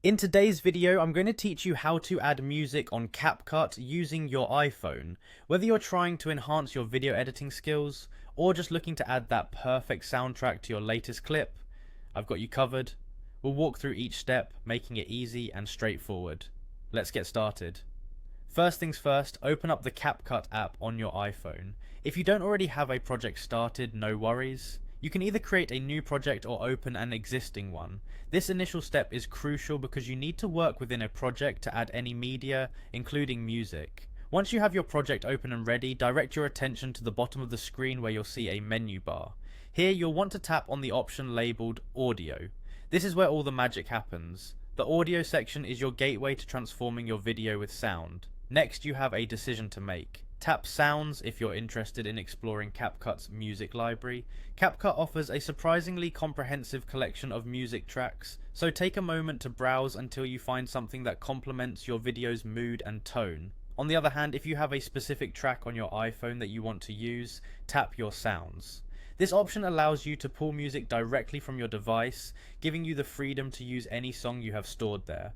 In today's video, I'm going to teach you how to add music on Capcut using your iPhone. Whether you're trying to enhance your video editing skills, or just looking to add that perfect soundtrack to your latest clip, I've got you covered. We'll walk through each step, making it easy and straightforward. Let's get started. First things first, open up the Capcut app on your iPhone. If you don't already have a project started, no worries. You can either create a new project or open an existing one. This initial step is crucial because you need to work within a project to add any media, including music. Once you have your project open and ready, direct your attention to the bottom of the screen where you'll see a menu bar. Here you'll want to tap on the option labelled Audio. This is where all the magic happens. The audio section is your gateway to transforming your video with sound. Next you have a decision to make. Tap Sounds if you're interested in exploring Capcut's music library. Capcut offers a surprisingly comprehensive collection of music tracks, so take a moment to browse until you find something that complements your video's mood and tone. On the other hand, if you have a specific track on your iPhone that you want to use, tap your Sounds. This option allows you to pull music directly from your device, giving you the freedom to use any song you have stored there.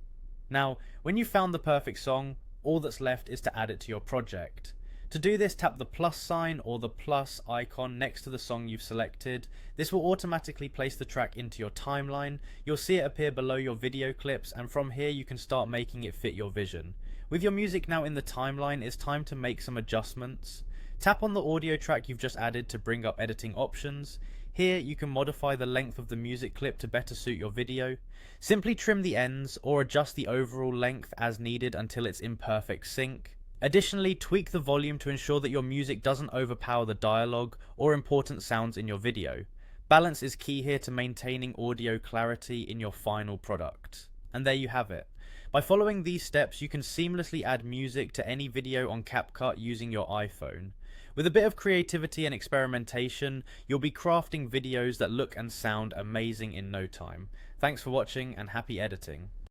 Now, when you've found the perfect song, all that's left is to add it to your project. To do this, tap the plus sign or the plus icon next to the song you've selected. This will automatically place the track into your timeline. You'll see it appear below your video clips, and from here you can start making it fit your vision. With your music now in the timeline, it's time to make some adjustments. Tap on the audio track you've just added to bring up editing options. Here you can modify the length of the music clip to better suit your video. Simply trim the ends or adjust the overall length as needed until it's in perfect sync. Additionally, tweak the volume to ensure that your music doesn't overpower the dialogue or important sounds in your video. Balance is key here to maintaining audio clarity in your final product. And there you have it. By following these steps, you can seamlessly add music to any video on Capcut using your iPhone. With a bit of creativity and experimentation, you'll be crafting videos that look and sound amazing in no time. Thanks for watching and happy editing.